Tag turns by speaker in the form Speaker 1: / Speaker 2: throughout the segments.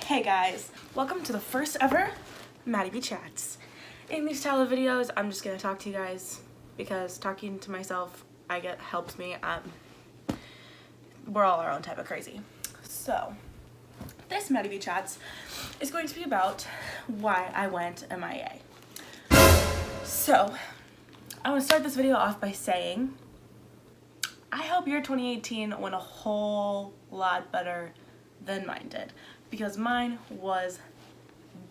Speaker 1: Hey guys, welcome to the first ever Maddie B Chats. In these style of videos, I'm just gonna talk to you guys because talking to myself, helps me. We're all our own type of crazy. So, this Maddie B Chats is going to be about why I went MIA. So, I want to start this video off by saying, I hope your 2018 went a whole lot better than mine did, because mine was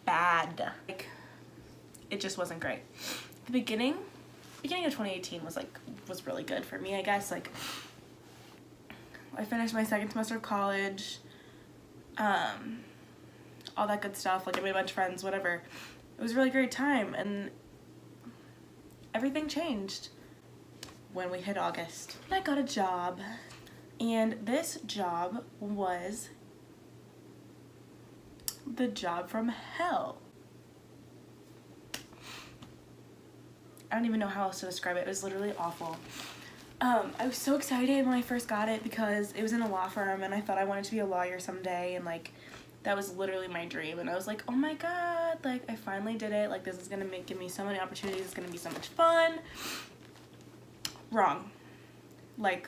Speaker 1: bad. Like, it just wasn't great. The beginning of 2018 was really good for me, I guess. Like, I finished my second semester of college, all that good stuff. Like, I made a bunch of friends, whatever. It was a really great time, and everything changed when we hit August. I got a job, and this job was the job from hell. I don't even know how else to describe it. It was literally awful. I was so excited when I first got it because it was in a law firm, and I thought I wanted to be a lawyer someday, and like that was literally my dream. And I was like, oh my god, like I finally did it. Like, this is gonna give me so many opportunities. It's gonna be so much fun. Wrong. Like,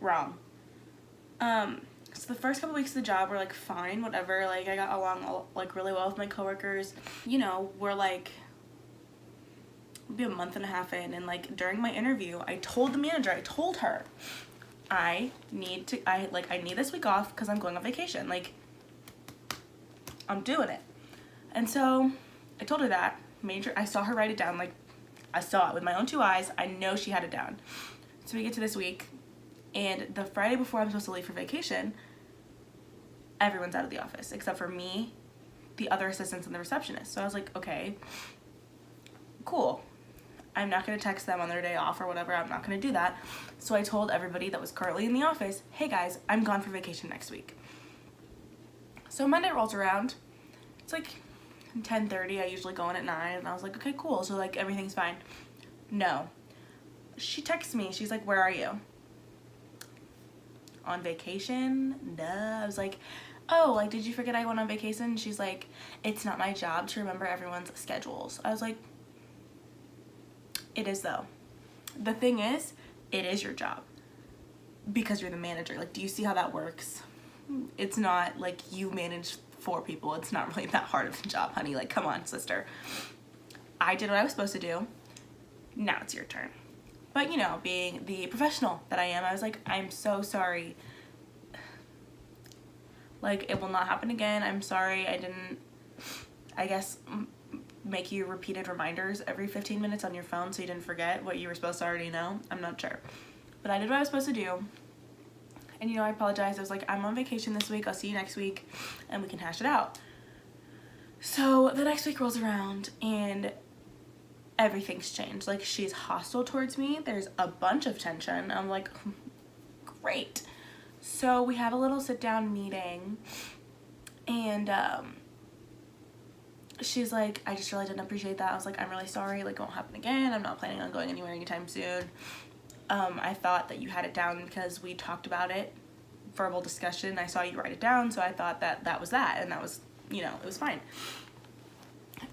Speaker 1: wrong. So the first couple weeks of the job were like fine, whatever. Like, I got along like really well with my coworkers. You know, we're like maybe a month and a half in, and like during my interview, I told the manager, I told her, I need this week off because I'm going on vacation. Like, I'm doing it. And so I told her that. I saw her write it down. Like, I saw it with my own two eyes. I know she had it down. So we get to this week, and the Friday before I'm supposed to leave for vacation, everyone's out of the office except for me, the other assistants, and the receptionist. So I was like, okay, cool. I'm not going to text them on their day off or whatever. I'm not going to do that. So I told everybody that was currently in the office, hey guys, I'm gone for vacation next week. So Monday rolls around. It's like 10:30. I usually go in at 9, and I was like, okay, cool. So like everything's fine. No. She texts me. She's like, where are you? On vacation? Duh. I was like, oh, like, did you forget I went on vacation? She's like, it's not my job to remember everyone's schedules. I was like, it is though. The thing is, it is your job because you're the manager. Like, do you see how that works? It's not like you manage 4 people. It's not really that hard of a job, honey. Like, come on, sister. I did what I was supposed to do. Now it's your turn. But, you know, being the professional that I am, I was like, I'm so sorry. Like, it will not happen again. I'm sorry. I didn't, I guess, make you repeated reminders every 15 minutes on your phone so you didn't forget what you were supposed to already know. I'm not sure. But I did what I was supposed to do. And, you know, I apologized. I was like, I'm on vacation this week. I'll see you next week, and we can hash it out. So the next week rolls around, and everything's changed. Like, she's hostile towards me. There's a bunch of tension. I'm like, great. So we have a little sit-down meeting, and she's like, I just really didn't appreciate that. I was like, I'm really sorry. Like, it won't happen again. I'm not planning on going anywhere anytime soon. I thought that you had it down because we talked about it, verbal discussion. I saw you write it down, so I thought that was that, and that was, you know, it was fine.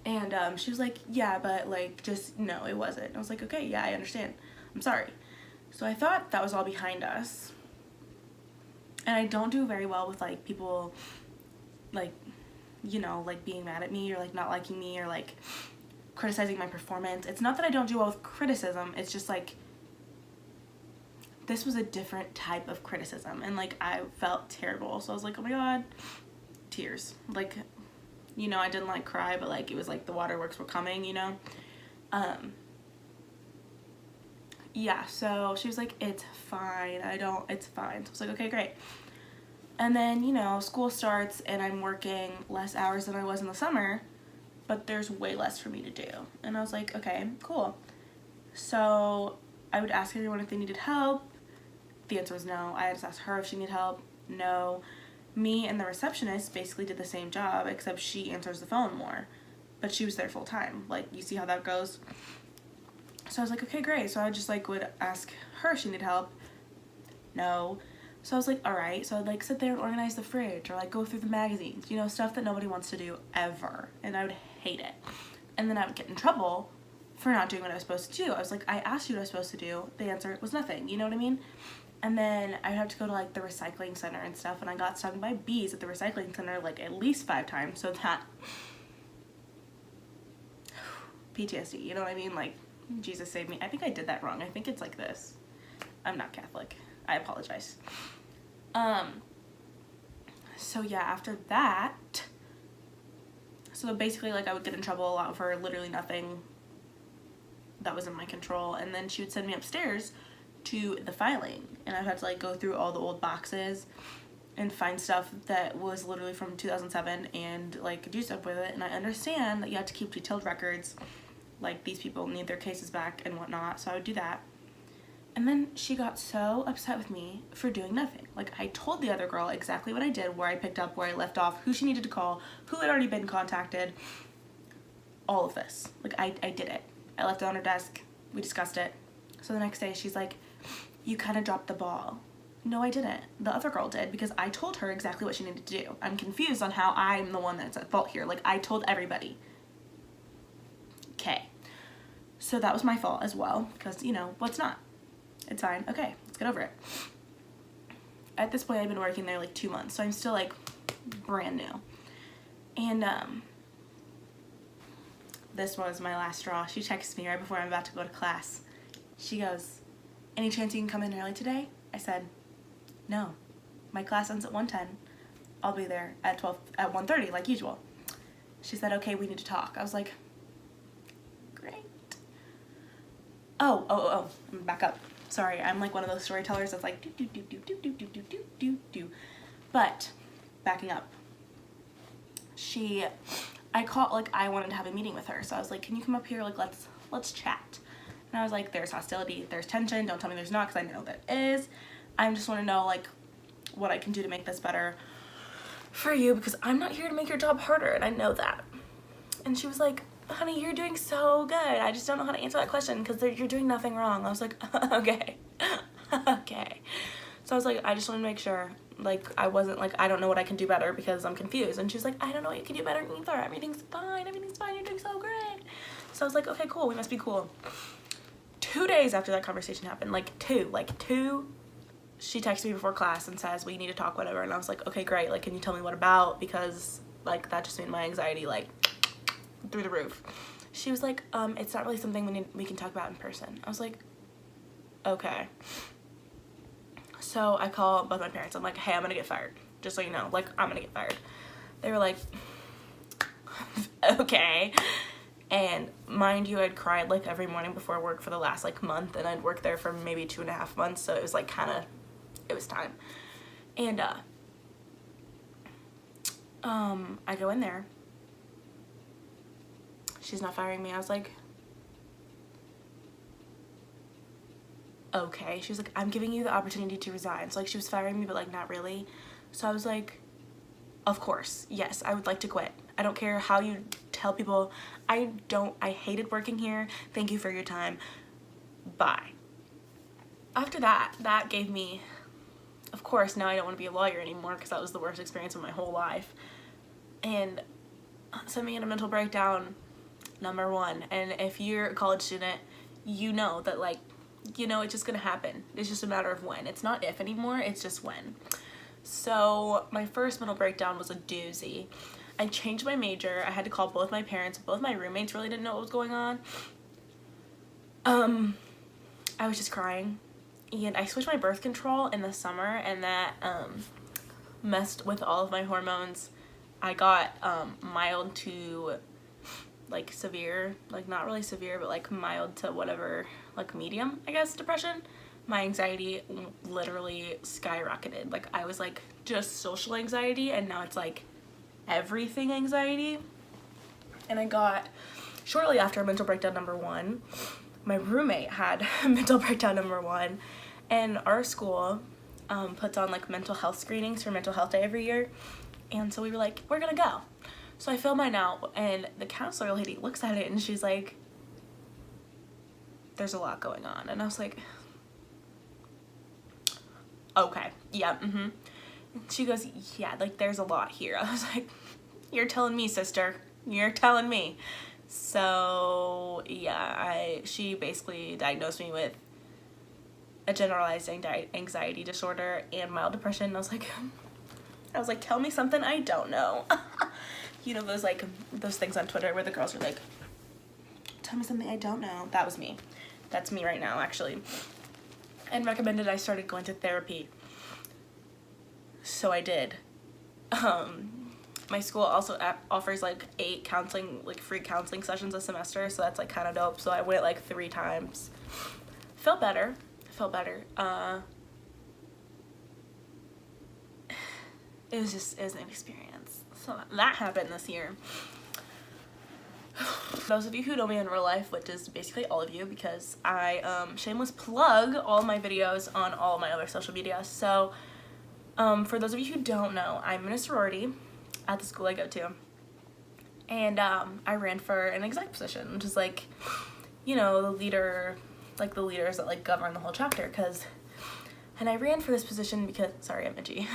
Speaker 1: And she was like, yeah, but like, just no, it wasn't. And I was like, okay, yeah, I understand. I'm sorry. So I thought that was all behind us. And I don't do very well with like people like, you know, like being mad at me or like not liking me or like criticizing my performance. It's not that I don't do well with criticism. It's just like, this was a different type of criticism, and like I felt terrible. So I was like, oh my god, tears. Like, you know, I didn't like cry, but like it was like the waterworks were coming, you know. Yeah, so she was like, it's fine. It's fine. So I was like, okay, great. And then, you know, school starts, and I'm working less hours than I was in the summer, but there's way less for me to do. And I was like, okay, cool. So I would ask everyone if they needed help. The answer was no. I just asked her if she needed help. No. Me and the receptionist basically did the same job, except she answers the phone more. But she was there full time. Like, you see how that goes? So I was like, okay, great. So I just like would ask her if she needed help. No. So I was like, all right. So I'd like sit there and organize the fridge or like go through the magazines, you know, stuff that nobody wants to do ever. And I would hate it. And then I would get in trouble for not doing what I was supposed to do. I was like, I asked you what I was supposed to do. The answer was nothing. You know what I mean? And then I would have to go to like the recycling center and stuff. And I got stung by bees at the recycling center like at least 5 times. So that PTSD, you know what I mean? Like, Jesus save me. I think I did that wrong. I think it's like this. I'm not Catholic. I apologize. So yeah, after that, so basically like I would get in trouble a lot for literally nothing that was in my control, and then she would send me upstairs to the filing, and I'd have to like go through all the old boxes and find stuff that was literally from 2007 and like do stuff with it. And I understand that you have to keep detailed records, like these people need their cases back and whatnot, so I would do that. And then she got so upset with me for doing nothing. Like, I told the other girl exactly what I did, where I picked up, where I left off, who she needed to call, who had already been contacted, all of this. Like, I did it. I left it on her desk. We discussed it. So the next day, she's like, you kind of dropped the ball. No, I didn't. The other girl did, because I told her exactly what she needed to do. I'm confused on how I'm the one that's at fault here. Like, I told everybody. Okay. So that was my fault as well, because, you know, what's not? It's fine. Okay, let's get over it. At this point, I've been working there like 2 months, so I'm still like brand new. And this was my last straw. She texts me right before I'm about to go to class. She goes, any chance you can come in early today? I said, no. My class ends at 1:10. I'll be there at 1:30 like usual. She said, okay, we need to talk. I was like, great. Oh, I'm back up. Sorry, I'm like one of those storytellers that's like do. But backing up, I called, like, I wanted to have a meeting with her, so I was like, can you come up here, like, let's chat. And I was like, there's hostility, there's tension, don't tell me there's not, because I know there is. I just want to know, like, what I can do to make this better for you, because I'm not here to make your job harder, and I know that. And she was like, honey, you're doing so good. I just don't know how to answer that question because you're doing nothing wrong. I was like, okay. Okay. So I was like, I just want to make sure, like, I wasn't like, I don't know what I can do better because I'm confused. And she was like, I don't know what you can do better either. Everything's fine. You're doing so great. So I was like, okay, cool. We must be cool. 2 days after that conversation happened, like two, she texted me before class and says, we need to talk, whatever. And I was like, okay, great. Like, can you tell me what about? Because, like, that just made my anxiety, like, through the roof. She was like, it's not really something we can talk about in person. I was like, okay. So I call both my parents. I'm like, hey, I'm gonna get fired. Just so you know, like, I'm gonna get fired. They were like, okay. And mind you, I'd cried like every morning before work for the last like month, and I'd worked there for maybe 2.5 months, so it was like it was time. And I go in there. She's not firing me. I was like, okay. She was like, I'm giving you the opportunity to resign. So like she was firing me, but like not really. So I was like, of course, yes, I would like to quit. I don't care how you tell people. I hated working here. Thank you for your time. Bye. After that gave me, of course, now I don't want to be a lawyer anymore because that was the worst experience of my whole life. And sent me in a mental breakdown, #1. And if you're a college student, you know that, like, you know, it's just gonna happen. It's just a matter of when. It's not if anymore, it's just when. So my first mental breakdown was a doozy. I changed my major. I had to call both my parents. Both my roommates really didn't know what was going on. I was just crying. And I switched my birth control in the summer, and that messed with all of my hormones. I got mild to like severe, like not really severe, but like mild to whatever, like medium, I guess, depression. My anxiety literally skyrocketed. Like I was like just social anxiety, and now it's like everything anxiety. And I got, shortly after mental breakdown #1, my roommate had mental breakdown #1, and our school puts on like mental health screenings for Mental Health Day every year. And so we were like, we're gonna go. So I fill mine out, and the counselor lady looks at it and she's like, there's a lot going on. And I was like, okay. yeah, She goes, yeah, like there's a lot here. I was like, you're telling me, sister, you're telling me. So yeah, she basically diagnosed me with a generalized anxiety disorder and mild depression. I was like, tell me something I don't know. You know, those things on Twitter where the girls are like, tell me something I don't know. That was me. That's me right now, actually. And recommended I started going to therapy. So I did. My school also offers like 8 counseling, like free counseling sessions a semester, so that's like kind of dope. So I went like 3 times. Felt better. It was an experience. So that happened this year. Those of you who know me in real life, which is basically all of you, because I shameless plug all my videos on all of my other social media. So for those of you who don't know, I'm in a sorority at the school I go to, and I ran for an exec position, which is like, you know, the leader, like the leaders that like govern the whole chapter. And I ran for this position because, sorry, I'm itchy.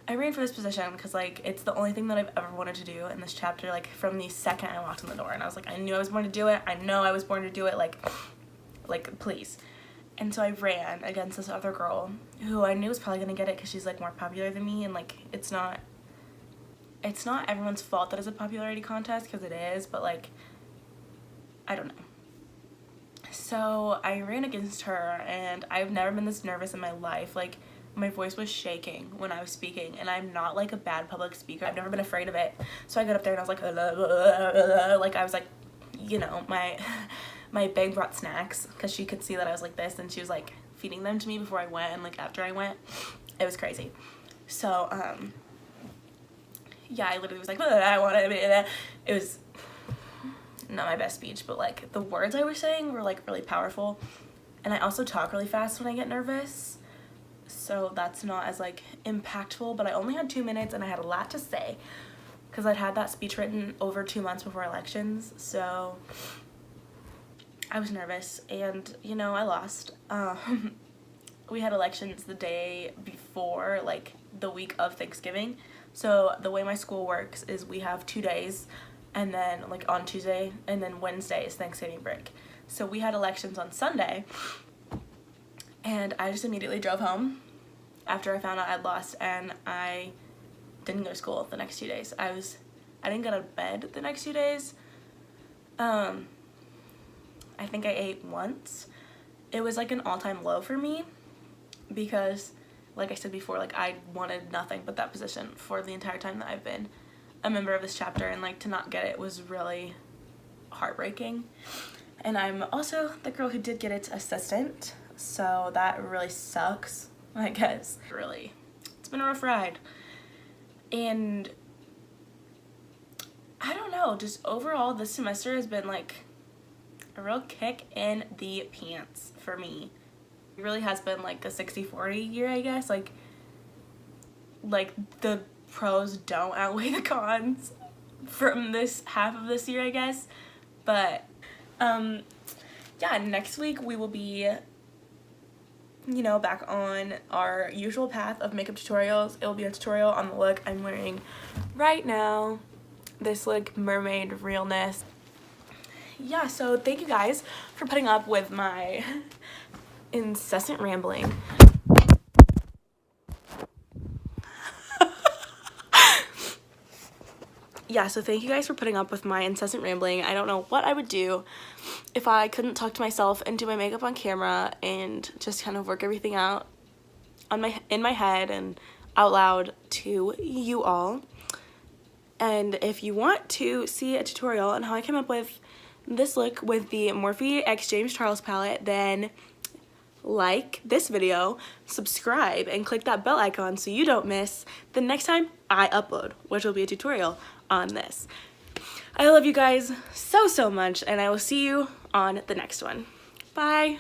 Speaker 1: I ran for this position because like it's the only thing that I've ever wanted to do in this chapter, like from the second I walked in the door. And I was like, I knew I was born to do it. I know I was born to do it, like please. And so I ran against this other girl who I knew was probably gonna get it because she's like more popular than me, and like it's not everyone's fault that it's a popularity contest, because it is, but like I don't know. So I ran against her, and I've never been this nervous in my life. Like my voice was shaking when I was speaking, and I'm not like a bad public speaker. I've never been afraid of it. So I got up there and I was like, like I was like, you know, my bag brought snacks because she could see that I was like this, and she was like feeding them to me before I went and like after I went. It was crazy. So yeah, I literally was like, I want it. It was not my best speech, but like the words I was saying were like really powerful. And I also talk really fast when I get nervous, so that's not as like impactful. But I only had 2 minutes and I had a lot to say because I'd had that speech written over 2 months before elections. So I was nervous, and you know, I lost. We had elections the day before, like the week of Thanksgiving. So the way my school works is we have 2 days, and then like on Tuesday and then Wednesday is Thanksgiving break. So we had elections on Sunday, and I just immediately drove home after I found out I'd lost, and I didn't go to school the next 2 days. I didn't go to bed the next 2 days. I think I ate once. It was like an all-time low for me because, like I said before, like I wanted nothing but that position for the entire time that I've been a member of this chapter, and like to not get it was really heartbreaking. And I'm also the girl who did get its assistant, so that really sucks, I guess. Really, it's been a rough ride. And I don't know, just overall this semester has been like a real kick in the pants for me. It really has been like a 60-40 year, I guess. Like the pros don't outweigh the cons from this half of this year, I guess. But yeah, next week we will be, you know, back on our usual path of makeup tutorials. It will be a tutorial on the look I'm wearing right now, this like mermaid realness. Yeah, so thank you guys for putting up with my incessant rambling. Yeah, so thank you guys for putting up with my incessant rambling. I don't know what I would do if I couldn't talk to myself and do my makeup on camera and just kind of work everything out in my head and out loud to you all. And if you want to see a tutorial on how I came up with this look with the Morphe x James Charles palette, then like this video, subscribe, and click that bell icon so you don't miss the next time I upload, which will be a tutorial on this. I love you guys so much, and I will see you on the next one. Bye!